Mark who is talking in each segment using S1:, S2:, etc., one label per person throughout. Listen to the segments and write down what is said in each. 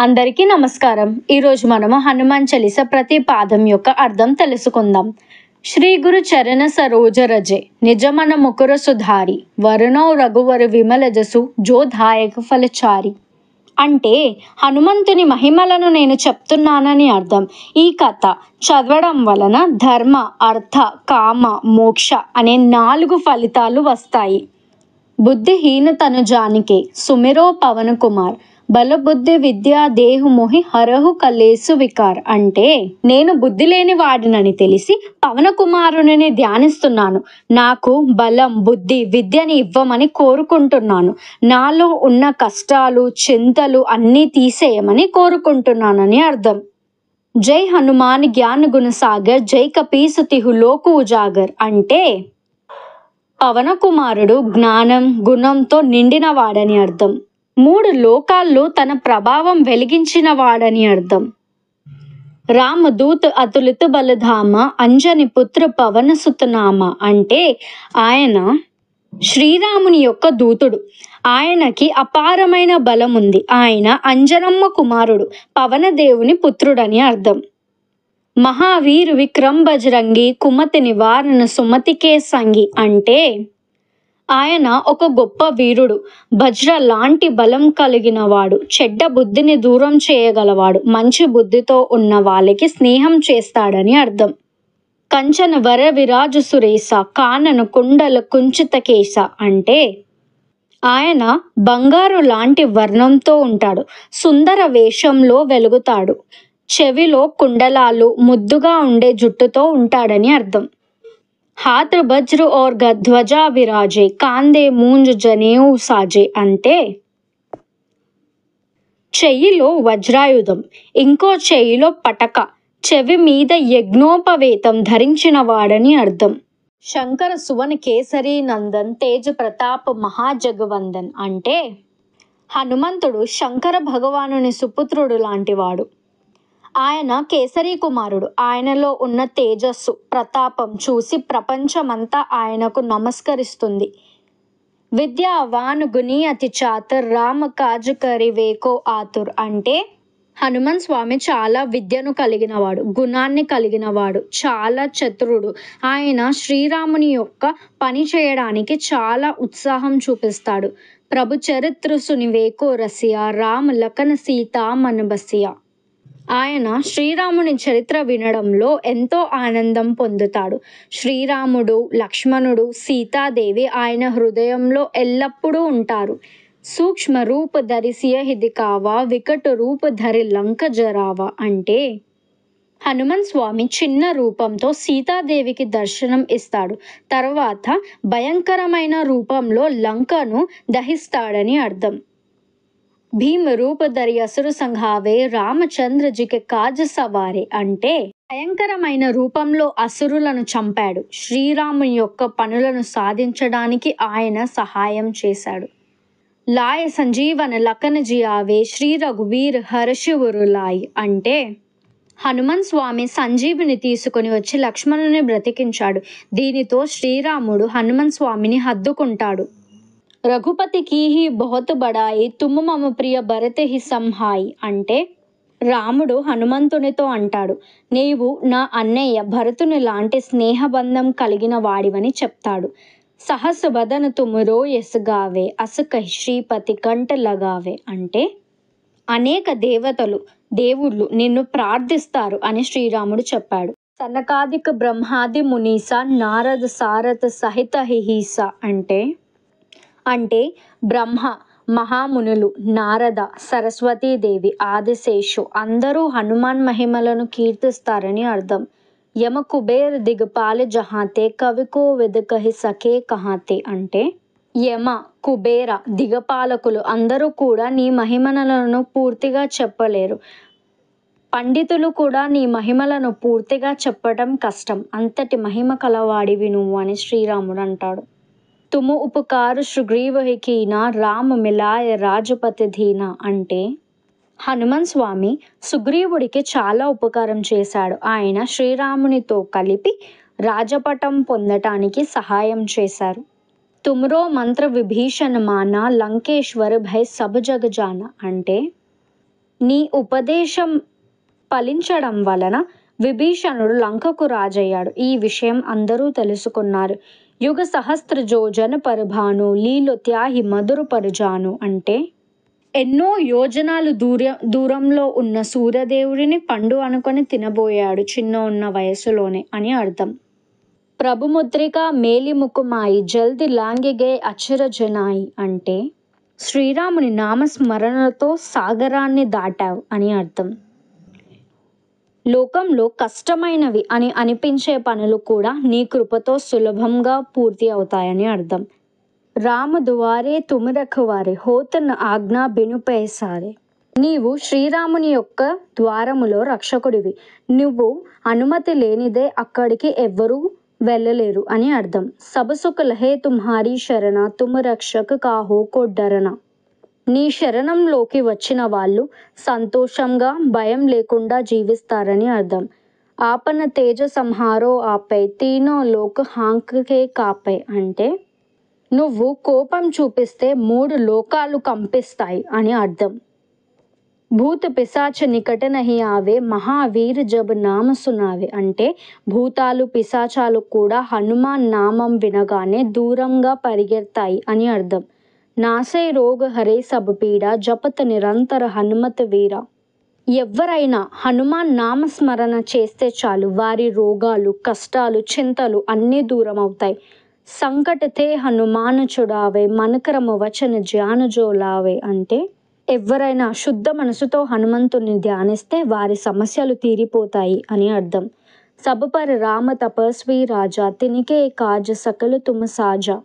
S1: అందరికీ నమస్కారం. ఈరోజు మనము హనుమాన్ చాలీస ప్రతి పాదం యొక్క అర్థం తెలుసుకుందాం. శ్రీ గురు చరణ సరోజ రజే నిజమన ముకుర సుధారి వరుణౌ రఘువర విమల జసు జోధాయక ఫలచారి. అంటే హనుమంతుని మహిమలను నేను చెప్తున్నానని అర్థం. ఈ కథ చదవడం వలన ధర్మ, అర్థ, కామ, మోక్ష అనే 4 ఫలితాలు వస్తాయి. బుద్ధిహీనతను జానికే సుమిరో పవన్ కుమార్ బలబుద్ధి విద్యా దేహు మోహి హరహు కలేసు వికార్. అంటే నేను బుద్ధి లేని వాడినని తెలిసి పవన కుమారుని ధ్యానిస్తున్నాను. నాకు బలం, బుద్ధి, విద్యని ఇవ్వమని కోరుకుంటున్నాను. నాలో ఉన్న కష్టాలు, చింతలు అన్నీ తీసేయమని కోరుకుంటున్నానని అర్థం. జై హనుమాన్ జ్ఞాన గుణ సాగర్ జై కపీసు తిహు లోకు ఉజాగర్. అంటే పవన కుమారుడు జ్ఞానం, గుణంతో నిండిన వాడని అర్థం. 3 లోకాల్లో తన ప్రభావం వెలిగించిన వాడని అర్థం. రామదూత్ అతులిత బలధామ అంజని పుత్ర పవన సుతనామ. అంటే ఆయన శ్రీరాముని యొక్క దూతుడు. ఆయనకి అపారమైన బలం ఉంది. ఆయన అంజనమ్మ కుమారుడు, పవనదేవుని పుత్రుడని అర్థం. మహావీర్ విక్రమ్ బజరంగి కుమతి నివారణ సుమతికే సంగి. అంటే ఆయన ఒక గొప్ప వీరుడు, వజ్ర లాంటి బలం కలిగిన వాడు, చెడ్డ బుద్ధిని దూరం చేయగలవాడు, మంచి బుద్ధితో ఉన్న వాళ్ళకి స్నేహం చేస్తాడని అర్థం. కంచన వర విరాజు సురేశ కానను కుండల కుంచిత కేశ. అంటే ఆయన బంగారు లాంటి వర్ణంతో ఉంటాడు, సుందర వేషంలో వెలుగుతాడు, చెవిలో కుండలాలు, ముద్దుగా ఉండే జుట్టుతో ఉంటాడని అర్థం. हाथ वज्र और ध्वजा विराजे कांदे मूंज जनेऊ साजे. అంటే చెయ్యిలో వజ్రాయుధం, ఇంకో చెయ్యిలో పటక, చెవి మీద యజ్ఞోపవేతం ధరించిన వాడని అర్థం. శంకర సువన కేసరి నందన్ తేజ ప్రతాప్ మహాజగవందన్. అంటే హనుమంతుడు శంకర భగవానుని సుపుత్రుడు లాంటివాడు. ఆయన కేసరి కుమారుడు. ఆయనలో ఉన్న తేజస్సు, ప్రతాపం చూసి ప్రపంచమంతా ఆయనకు నమస్కరిస్తుంది. విద్యావాన్ గుణి అతి చాతుర్ రామ కాజు కరివేకో ఆతుర్. అంటే హనుమాన్ స్వామి చాలా విద్యను కలిగినవాడు, గుణాన్ని కలిగినవాడు, చాలా చతురుడు. ఆయన శ్రీరాముని యొక్క పని చేయడానికి చాలా ఉత్సాహం చూపిస్తాడు. ప్రభు చరిత్ర సునివేకో రసియా రామ లఖన సీతా మన బసియా. ఆయన శ్రీరాముని చరిత్ర వినడంలో ఎంతో ఆనందం పొందుతాడు. శ్రీరాముడు, లక్ష్మణుడు, సీతాదేవి ఆయన హృదయంలో ఎల్లప్పుడూ ఉంటారు. సూక్ష్మ రూప ధరిసియ హిది కావా వికట రూప ధరి లంక జరావా. అంటే హనుమాన్ స్వామి చిన్న రూపంతో సీతాదేవికి దర్శనం ఇస్తాడు. తర్వాత భయంకరమైన రూపంలో లంకను దహిస్తాడని అర్థం. భీమ రూపధరి అసురు సంహావే రామచంద్రజీకి కాజ సవారే. అంటే భయంకరమైన రూపంలో అసురులను చంపాడు. శ్రీరాముని యొక్క పనులను సాధించడానికి ఆయన సహాయం చేశాడు. లాయ సంజీవన లఖన జియావే శ్రీ రఘువీర్ హర్షివురులాయ్. అంటే హనుమాన్ స్వామి సంజీవిని తీసుకుని వచ్చి లక్ష్మణుని బ్రతికించాడు. దీనితో శ్రీరాముడు హనుమాన్ స్వామిని హత్తుకుంటాడు. రఘుపతి కీ హి బహుత్ బడాయి తుమ్ము మమ ప్రియ భరత హి సంహాయి. అంటే రాముడు హనుమంతునితో అంటాడు, నీవు నా అన్నయ్య భరతుని లాంటి స్నేహబంధం కలిగిన వాడివని చెప్తాడు. సహస్ర బదన తుమురో ఎసుగావే అసకహి శ్రీపతి కంట లగావే. అంటే అనేక దేవుళ్ళు నిన్ను ప్రార్థిస్తారు అని శ్రీరాముడు చెప్పాడు. సనకాదిక బ్రహ్మాది మునీస నారద సారథ సహిత హిహీస. అంటే బ్రహ్మ, మహామునులు, నారద, సరస్వతీదేవి, ఆదిశేషు అందరూ హనుమాన్ మహిమలను కీర్తిస్తారని అర్థం. యమ కుబేర్ దిగపాల జహాతే కవికో వెదకహి సఖే కహాతే. అంటే యమ, కుబేర, దిగపాలకులు అందరూ కూడా నీ మహిమలను పూర్తిగా చెప్పలేరు. పండితులు కూడా నీ మహిమలను పూర్తిగా చెప్పడం కష్టం. అంతటి మహిమ కలవాడివి నువ్వు అని శ్రీరాముడు అంటాడు. తుము ఉపకారు సుగ్రీవ కీనా రామ మిలాయ రాజపతి ధీనా. అంటే హనుమాన్ స్వామి సుగ్రీవుడికి చాలా ఉపకారం చేశాడు. ఆయన శ్రీరామునితో కలిపి రాజపటం పొందటానికి సహాయం చేశారు. తుమ్రో మంత్ర విభీషణ మానా లంకేశ్వర భయ సబ్ జగ జానా. అంటే నీ ఉపదేశం ఫలించడం వలన విభీషణుడు లంకకు రాజయ్యాడు. ఈ విషయం అందరూ తెలుసుకున్నారు. యుగ సహస్ర జోజన పరభాను లీలో త్యాహి మధుర పరుజాను అంటే ఎన్నో యోజనాలు దూరంలో ఉన్న సూర్యదేవుడిని పండు అనుకొని తినబోయాడు చిన్న ఉన్న వయసులోనే అని అర్థం. ప్రభుముద్రిక మేలిముకుమాయి జల్ది లాంగిగే అక్షరజనాయి అంటే శ్రీరాముని నామస్మరణతో సాగరాన్ని దాటావు అని అర్థం. లోకంలో కష్టమైనవి అని అనిపించే పనులు కూడా నీ కృపతో సులభంగా పూర్తి అవుతాయని అర్థం. రామ దువారే తుమ్ రఖవారే హోతన్ ఆజ్ఞా బినుపేసారే. నీవు శ్రీరాముని యొక్క ద్వారములో రక్షకుడివి. నువ్వు అనుమతి లేనిదే అక్కడికి ఎవ్వరూ వెళ్ళలేరు అని అర్థం. సబసుకు లహే తుమ్హారీ శరణ తుమ్ రక్షక్ కాహో కో డరనా. నీ శరణంలోకి వచ్చిన వాళ్ళు సంతోషంగా భయం లేకుండా జీవిస్తారని అర్థం. ఆపన తేజ సంహారో ఆపై తీనో లోక హాంకే కాపై అంటే నువ్వు కోపం చూపిస్తే 3 లోకాలు కంపిస్తాయి అని అర్థం. భూత పిశాచ నికట నహి ఆవే మహావీర్ జబ్ నామ సునావే అంటే భూతాలు పిశాచాలు కూడా హనుమాన్ నామం వినగానే దూరంగా పరిగెత్తాయి అని అర్థం. నాసే రోగ హరే సబ్ పీడ జపత నిరంతర హనుమత వీర. ఎవరైనా హనుమాన్ నామస్మరణ చేస్తే చాలు వారి రోగాలు కష్టాలు చింతలు అన్నీ దూరం అవుతాయి. సంకట తే హనుమాన్ చుడావే మనకరమ వచన జ్ఞాన జోలావే అంటే ఎవరైనా శుద్ధ మనసుతో హనుమంతుని ధ్యానిస్తే వారి సమస్యలు తీరిపోతాయి అని అర్థం. సబ్ పర్ రామ తపస్వి రాజా తినికే కాజ సకలు తుమ సాజా.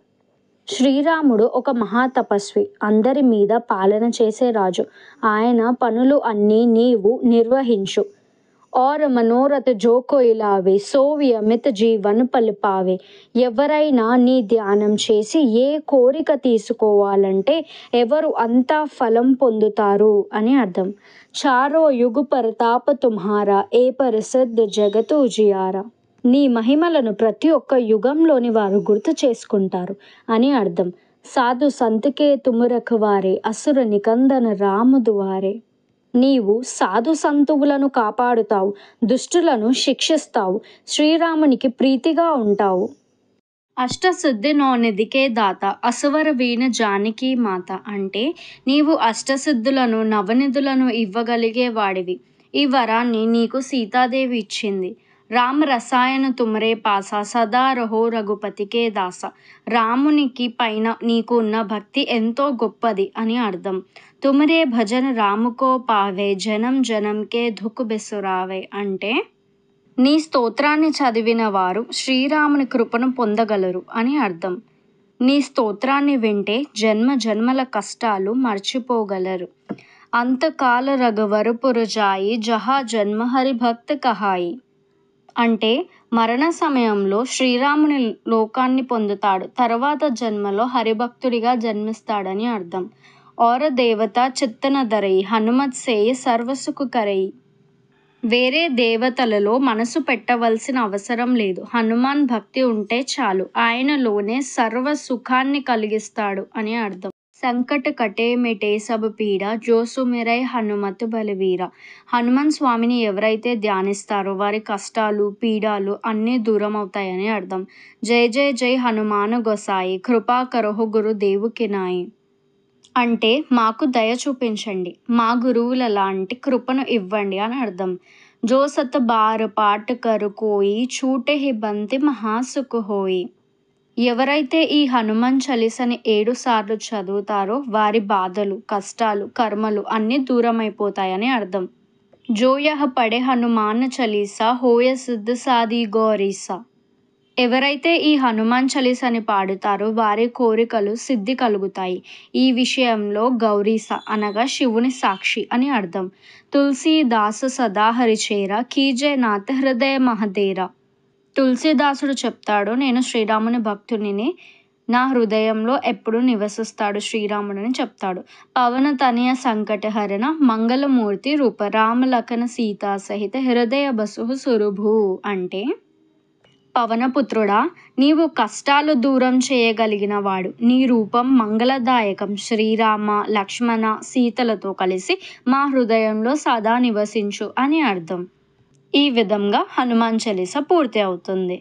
S1: శ్రీరాముడు ఒక మహాతపస్వి, అందరి మీద పాలన చేసే రాజు. ఆయన పనులు అన్నీ నీవు నిర్వహించు. और మనోరథ జో కోయిలావే సోవి అమిత జీవన్ పలిపావే. ఎవరైనా నీ ధ్యానం చేసి ఏ కోరిక తీసుకోవాలంటే ఎవరు అంతా ఫలం పొందుతారు అని అర్థం. చారో యుగు పరతాప తుమ్హారా ఏ పరిసిద్ధ జగతు ఉజియారా. నీ మహిమలను ప్రతి ఒక్క యుగంలోని వారు గుర్తు చేసుకుంటారు అని అర్థం. సాధు సంతకే తుమురఖవారే అసుర నికందన రాముదువారే. నీవు సాధు సంతువులను కాపాడుతావు, దుష్టులను శిక్షిస్తావు, శ్రీరామునికి ప్రీతిగా ఉంటావు. అష్టసిద్ధి నోనిధికే దాత అసువర వీణ జానకి మాత అంటే నీవు అష్టసిద్ధులను నవనిధులను ఇవ్వగలిగే వాడివి. ఈ వరాన్ని నీకు సీతాదేవి ఇచ్చింది. రామ రసాయన తుమరే పాస సదా రహో రఘుపతికే దాస. రామునికి పైన నీకు ఉన్న భక్తి ఎంతో గొప్పది అని అర్థం. తుమరే భజన రాముకో పావే జనం జనంకే దుఃఖ బెసురావే అంటే నీ స్తోత్రాన్ని చదివిన వారు శ్రీరాముని కృపను పొందగలరు అని అర్థం. నీ స్తోత్రాన్ని వింటే జన్మ జన్మల కష్టాలు మర్చిపోగలరు. అంతకాల రఘువర పురజాయి జహా జన్మ హరి భక్త కహాయి అంటే మరణ సమయంలో శ్రీరాముని లోకాన్ని పొందుతాడు, తర్వాత జన్మలో హరిభక్తుడిగా జన్మిస్తాడని అర్థం. ఔర దేవత చిత్తన ధరయి హనుమత్ సేయ సర్వసుఖ కరయి. వేరే దేవతలలో మనసు పెట్టవలసిన అవసరం లేదు, హనుమాన్ భక్తి ఉంటే చాలు, ఆయనలోనే సర్వ సుఖాన్ని కలిగిస్తాడు అని అర్థం. సంకట కటే మిటే సబ్ పీడ జోసు మిరై హనుమత్ బలవీర. హనుమాన్ స్వామిని ఎవరైతే ధ్యానిస్తారో వారి కష్టాలు పీడాలు అన్నీ దూరం అవుతాయని అర్థం. జై జై జై హనుమాన్ గొసాయి కృపా కరహు గురుదేవు కినాయి అంటే మాకు దయ చూపించండి, మా గురువుల లాంటి కృపను ఇవ్వండి అని అర్థం. జో సత్ బార్ పాట్ కరు కోయి చూటే హి బంతి మహాసుఖ హోయి. ఎవరైతే ఈ హనుమాన్ చాలీసాని 7 సార్లు చదువుతారో వారి బాధలు కష్టాలు కర్మలు అన్నీ దూరమైపోతాయని అర్థం. జో యహ పడే హనుమాన్ చాలీసా హోయ సిద్ధ సాది గౌరీసా. ఎవరైతే ఈ హనుమాన్ చాలీసాని పాడుతారో వారి కోరికలు సిద్ధి కలుగుతాయి. ఈ విషయంలో గౌరీస అనగా శివుని సాక్షి అని అర్థం. తులసీదాస సదా హరిచేర కీజే నాథ హృదయ మహదేరా. తులసీదాసుడు చెప్తాడు, నేను శ్రీరాముని భక్తుడిని, నా హృదయంలో ఎప్పుడు నివసిస్తాడు శ్రీరాముడని చెప్తాడు. పవన తనయ సంకటహరణ మంగళమూర్తి రూప రామ లఖన సీతా సహిత హృదయ బసు సురభు అంటే పవనపుత్రుడా, నీవు కష్టాలు దూరం చేయగలిగిన వాడు. నీ రూపం మంగళదాయకం. శ్రీరామ, లక్ష్మణ, సీతలతో కలిసి మా హృదయంలో సదా నివసించు అని అర్థం. ఈ విధంగా హనుమాన్ చాలీసా పూర్తి అవుతుంది.